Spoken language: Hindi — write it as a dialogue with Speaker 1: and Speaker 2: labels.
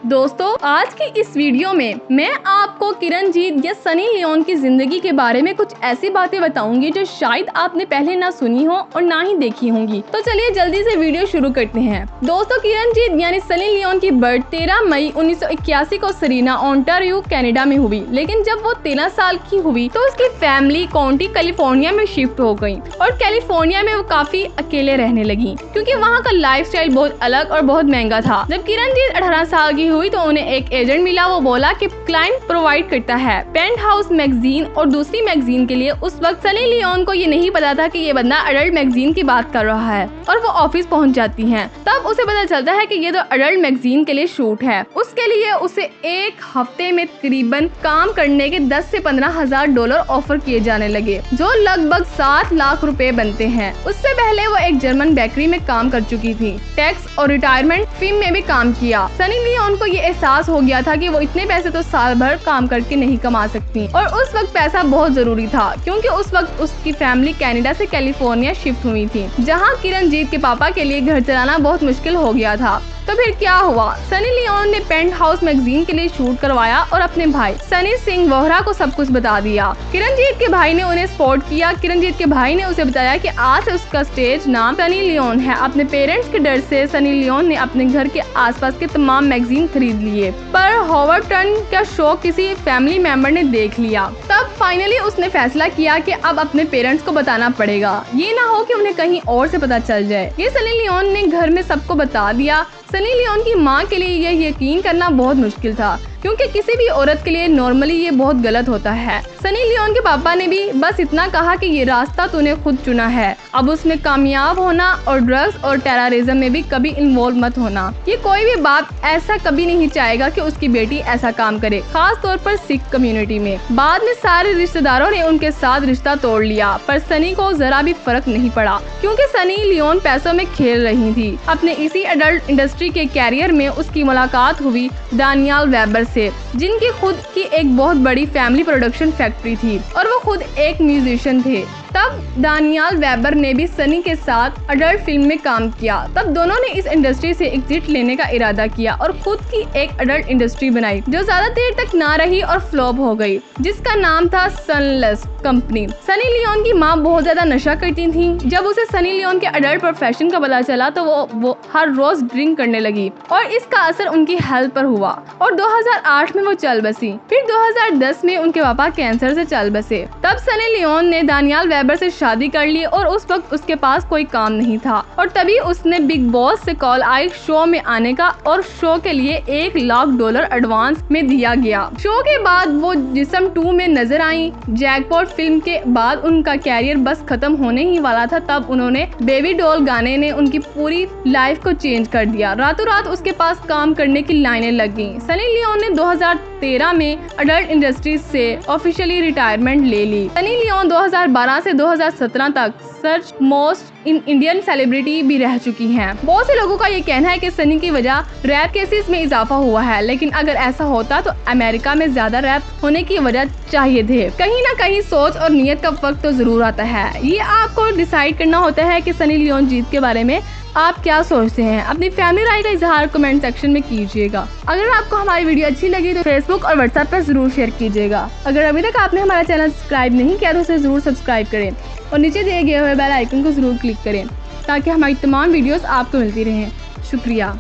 Speaker 1: दोस्तों आज की इस वीडियो में मैं आपको किरणजीत या सनी लियोन की जिंदगी के बारे में कुछ ऐसी बातें बताऊंगी जो शायद आपने पहले ना सुनी हो और ना ही देखी होंगी। तो चलिए जल्दी से वीडियो शुरू करते हैं। दोस्तों किरणजीत यानी सनी लियोन की बर्थ 13 मई 1981 को सरीना, ओंटारियो, कनाडा में हुई। लेकिन जब वो 13 साल की हुई तो उसकी फैमिली काउंटी कैलिफोर्निया में शिफ्ट हो गई और कैलिफोर्निया में वो काफी अकेले रहने लगी क्योंकि वहाँ का लाइफस्टाइल बहुत अलग और बहुत महंगा था। जब किरणजीत 18 साल की हुई तो उन्हें एक एजेंट मिला। वो बोला कि क्लाइंट प्रोवाइड करता है पेंट हाउस मैगजीन और दूसरी मैगजीन के लिए। उस वक्त सनी लियोन को ये नहीं पता था कि ये बंदा अडल्ट मैगजीन की बात कर रहा है और वो ऑफिस पहुंच जाती हैं। तब उसे पता चलता है कि ये तो अडल्ट मैगजीन के लिए शूट है। उसके लिए उसे एक हफ्ते में तकरीबन काम करने के 10 से 15 हजार डॉलर ऑफर किए जाने लगे, जो लगभग 7 लाख रुपए बनते हैं। उससे पहले वो एक जर्मन बेकरी में काम कर चुकी थी। टैक्स और रिटायरमेंट फिल्म में भी काम किया। सनी लियोन को ये एहसास हो गया था कि वो इतने पैसे तो साल भर काम करके नहीं कमा सकती और उस वक्त पैसा बहुत जरूरी था क्योंकि उस वक्त उसकी फैमिली कनाडा से कैलिफोर्निया शिफ्ट हुई थी, जहां किरणजीत के पापा के लिए घर चलाना बहुत मुश्किल हो गया था। तो फिर क्या हुआ? सनी लियोन ने पेंट हाउस मैगजीन के लिए शूट करवाया और अपने भाई सनी सिंह वोहरा को सब कुछ बता दिया। किरणजीत के भाई ने उन्हें सपोर्ट किया। किरणजीत के भाई ने उसे बताया कि आज से उसका स्टेज नाम सनी लियोन है। अपने पेरेंट्स के डर से सनी लियोन ने अपने घर के आसपास के तमाम मैगजीन खरीद लिए, पर हॉवर्ड टर्न का शो किसी फैमिली मेंबर ने देख लिया। तब फाइनली उसने फैसला किया कि अब अपने पेरेंट्स को बताना पड़ेगा, ये ना हो कि उन्हें कहीं और से पता चल जाए। ये सनी लियोन ने घर में सबको बता दिया। सनी लियोन की माँ के लिए यह यकीन करना बहुत मुश्किल था क्योंकि किसी भी औरत के लिए नॉर्मली ये बहुत गलत होता है। सनी लियोन के पापा ने भी बस इतना कहा कि ये रास्ता तूने खुद चुना है, अब उसमें कामयाब होना और ड्रग्स और टेररिज्म में भी कभी इन्वॉल्व मत होना। ये कोई भी बाप ऐसा कभी नहीं चाहेगा कि उसकी बेटी ऐसा काम करे, खास तौर पर सिख कम्युनिटी में। बाद में सारे रिश्तेदारों ने उनके साथ रिश्ता तोड़ लिया, पर सनी को जरा भी फर्क नहीं पड़ा क्योंकि सनी लियोन पैसों में खेल रही थी। अपने इसी एडल्ट इंडस्ट्री के कैरियर में उसकी मुलाकात हुई दानियाल वेबर से, जिनकी खुद की एक बहुत बड़ी फैमिली प्रोडक्शन फैक्ट्री थी और वो खुद एक म्यूजिशियन थे। तब दानियाल वेबर ने भी सनी के साथ अडल्ट फिल्म में काम किया। तब दोनों ने इस इंडस्ट्री से एग्जिट लेने का इरादा किया और खुद की एक अडल्ट इंडस्ट्री बनाई जो ज्यादा देर तक ना रही और फ्लॉप हो गई, जिसका नाम था सनलेस कंपनी। सनी लियोन की माँ बहुत ज्यादा नशा करती थी। जब उसे सनी लियोन के अडल्ट प्रोफेशन का पता चला तो वो हर रोज ड्रिंक करने लगी और इसका असर उनकी हेल्थ पर हुआ और 2008 में वो चल बसी। फिर 2010 में उनके पापा कैंसर से चल बसे। तब सनी लियोन ने दानियाल वेबर से शादी कर ली और उस वक्त उसके पास कोई काम नहीं था और तभी उसने बिग बॉस से कॉल आई शो में आने का और शो के लिए $1 लाख एडवांस में दिया गया। शो के बाद वो जिस्म 2 में नजर आई। जैकपॉट फिल्म के बाद उनका कैरियर बस खत्म होने ही वाला था। तब उन्होंने बेबी डॉल गाने ने उनकी पूरी लाइफ को चेंज कर दिया। रातों रात उसके पास काम करने की लाइनें लग गईं। सनी लियोन ने 2013 में अडल्ट इंडस्ट्री से ऑफिशियली रिटायरमेंट ले ली। सनी लियोन 2012 से 2017 तक सर्च मोस्ट इंडियन सेलिब्रिटी भी रह चुकी हैं। बहुत से लोगों का ये कहना है कि सनी की वजह रैप केसेस में इजाफा हुआ है, लेकिन अगर ऐसा होता तो अमेरिका में ज्यादा रैप होने की वजह चाहिए थे। कहीं ना कहीं सोच और नियत का वक्त तो जरूर आता है। ये आपको डिसाइड करना होता है कि सनी लियोन जीत के बारे में आप क्या सोचते हैं। अपनी फैमिली राय का इजहार कमेंट सेक्शन में कीजिएगा। अगर आपको हमारी वीडियो अच्छी लगी तो फेसबुक और व्हाट्सएप पर जरूर शेयर कीजिएगा। अगर अभी तक आपने हमारा चैनल सब्सक्राइब नहीं किया तो उसे जरूर सब्सक्राइब करें और नीचे दिए गए हुए बेल आइकन को जरूर क्लिक करें ताकि हमारी तमाम वीडियोस आपको मिलती रहें। शुक्रिया।